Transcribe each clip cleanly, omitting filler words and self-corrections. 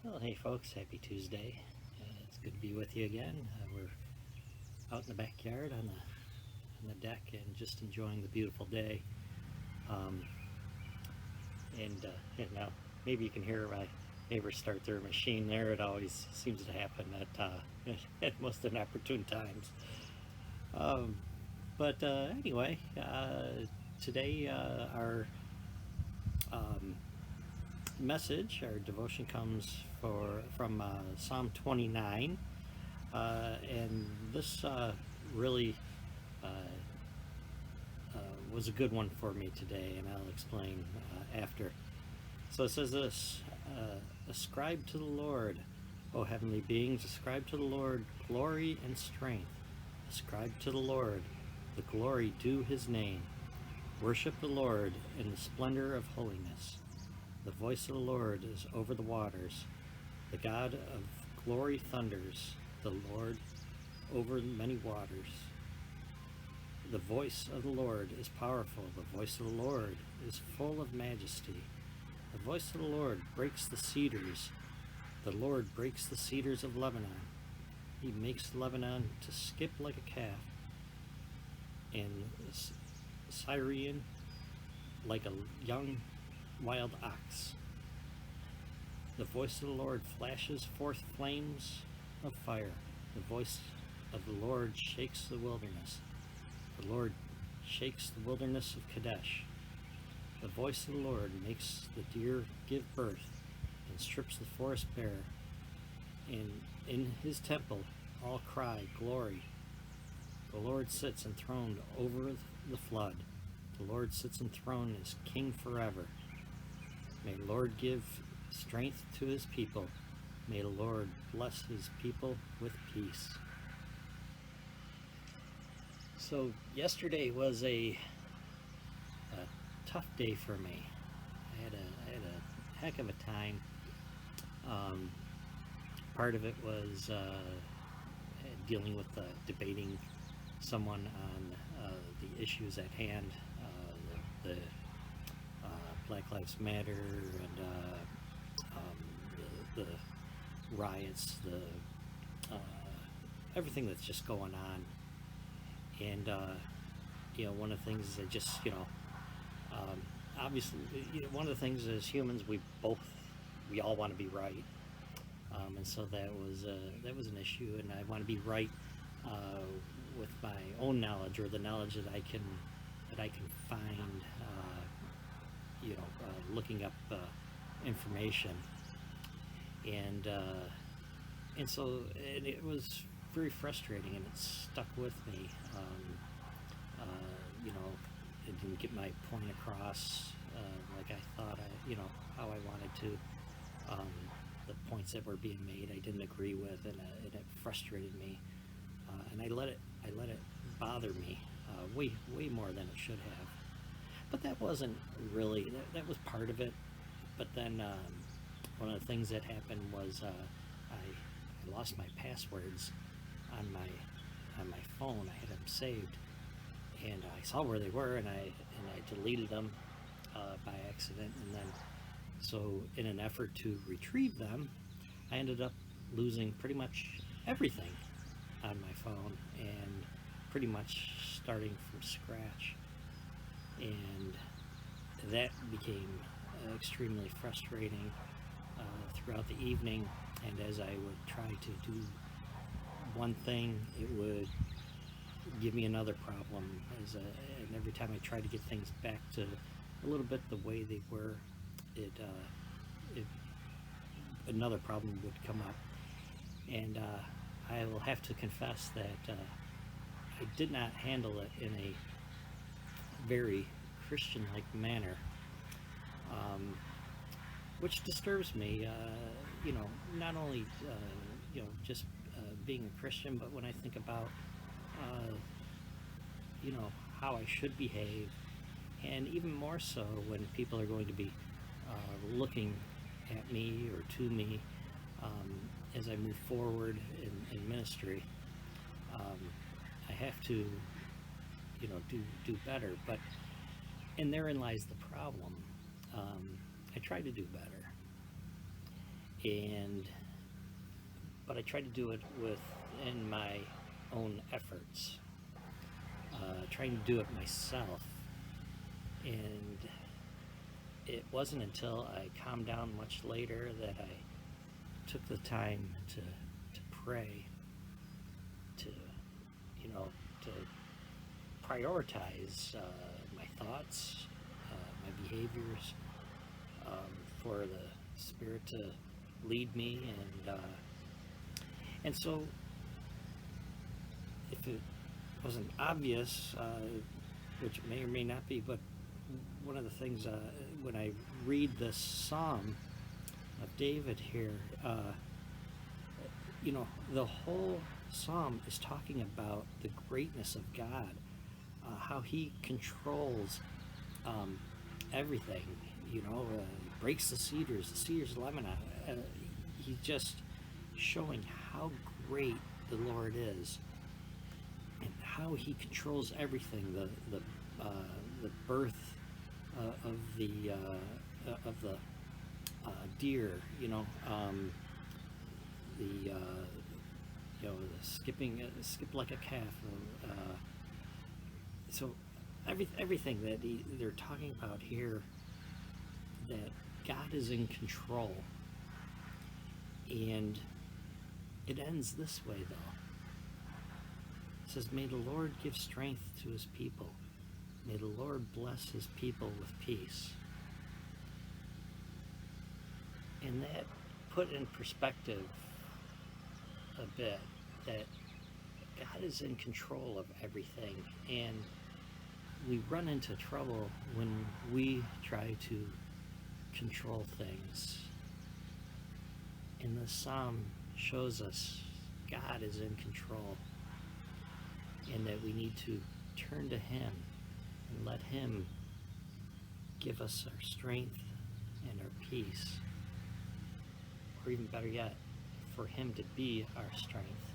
Well, hey folks, happy Tuesday. It's good to be with you again. We're out in the backyard on the deck and just enjoying the beautiful day. Um, now maybe you can hear my neighbors start their machine there. It always seems to happen at most inopportune times. Um, but anyway, today our um, our devotion comes from Psalm 29. And this really uh, was a good one for me today, and I'll explain after. So it says this: Ascribe to the Lord, O heavenly beings, ascribe to the Lord glory and strength. Ascribe to the Lord the glory due his name. Worship the Lord in the splendor of holiness. The voice of the Lord is over the waters. The God of glory thunders. The Lord over many waters. The voice of the Lord is powerful. The voice of the Lord is full of majesty. The voice of the Lord breaks the cedars. The Lord breaks the cedars of Lebanon. He makes Lebanon to skip like a calf, and Syrian like a young wild ox. The voice of the Lord flashes forth flames of fire. The voice of the Lord shakes the wilderness. The Lord shakes the wilderness of Kadesh. The voice of the Lord makes the deer give birth and strips the forest bare. And in his temple all cry, Glory. The Lord sits enthroned over the flood. The Lord sits enthroned as King forever. May the Lord give strength to his people. May the Lord bless his people with peace. So yesterday was a tough day for me. I had a heck of a time. Um, Part of it was dealing with debating someone on the issues at hand, the Black Lives Matter and the riots, the everything that's just going on. And one of the things is that just obviously, one of the things as humans we all want to be right. And so that was an issue, and I want to be right with my own knowledge, or the knowledge that I can find, looking up information, and and it was very frustrating, and it stuck with me. It didn't get my point across like I thought how I wanted to. The points that were being made I didn't agree with, and it frustrated me, and I let it bother me way more than it should have. But that wasn't really that was part of it. But then one of the things that happened was I lost my passwords on my phone. I had them saved, and I saw where they were, and I deleted them by accident, and then so in an effort to retrieve them, I ended up losing pretty much everything on my phone, and pretty much starting from scratch. And that became extremely frustrating throughout the evening. And as I would try to do one thing, it would give me another problem. And every time I tried to get things back to a little bit the way they were, it another problem would come up. And I will have to confess that I did not handle it in a very Christian-like manner, which disturbs me. Not only just being a Christian, but when I think about uh, how I should behave, and even more so when people are going to be looking at me or to me as I move forward in ministry. I have to do better, but and therein lies the problem. I try to do better, and but I try to do it within my own efforts, trying to do it myself. And it wasn't until I calmed down much later that I took the time to pray, to, to prioritize my thoughts, my behaviors, for the Spirit to lead me. And so, if it wasn't obvious, which it may or may not be, but one of the things when I read this Psalm of David here, the whole Psalm is talking about the greatness of God, how He controls everything. Breaks the cedars of Lebanon. He's just showing how great the Lord is, and how He controls everything. The birth of the deer, the skip like a calf. So everything that they're talking about here, that God is in control. And it ends this way, though. It says, "May the Lord give strength to His people. May the Lord bless His people with peace." And that put in perspective a bit that God is in control of everything, and we run into trouble when we try to control things. And the Psalm shows us God is in control, and that we need to turn to Him and let Him give us our strength and our peace. Or even better yet, for Him to be our strength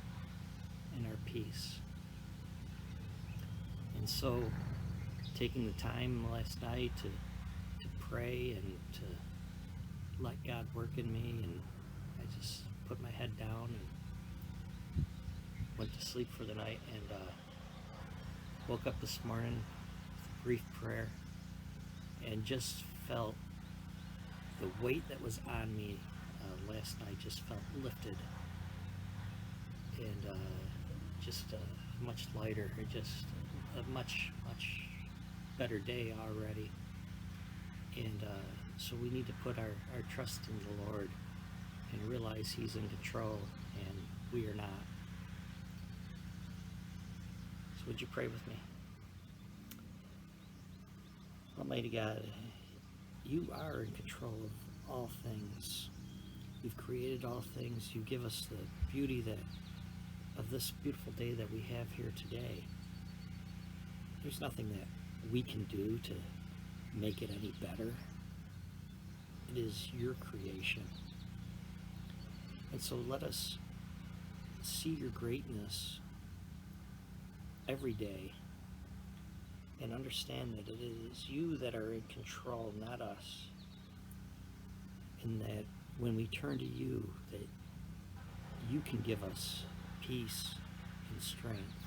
and our peace. And so, taking the time last night to pray and to let God work in me, and I just put my head down and went to sleep for the night, and woke up this morning with a brief prayer, and just felt the weight that was on me last night just felt lifted, and just much lighter, just a much better day already. And so we need to put our trust in the Lord and realize He's in control and we are not. So would you pray with me? Almighty God, You are in control of all things. You've created all things. You give us the beauty of this beautiful day that we have here today. There's nothing that we can do to make it any better. It is Your creation. And so let us see Your greatness every day and understand that it is You that are in control, not us. And that when we turn to You, that You can give us peace and strength.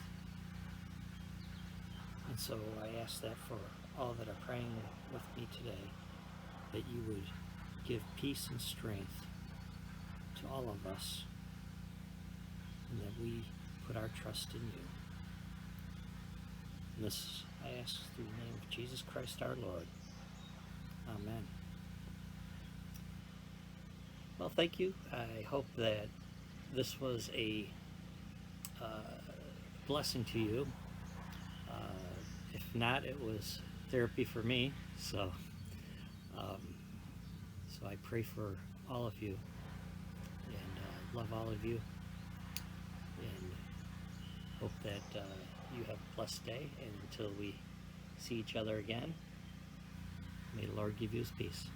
And so I ask that for all that are praying with me today, that You would give peace and strength to all of us, and that we put our trust in You. And this I ask through the name of Jesus Christ our Lord. Amen. Well, thank you. I hope that this was a blessing to you. If not, it was therapy for me. So I pray for all of you, and love all of you, and hope that you have a blessed day. And until we see each other again, may the Lord give you His peace.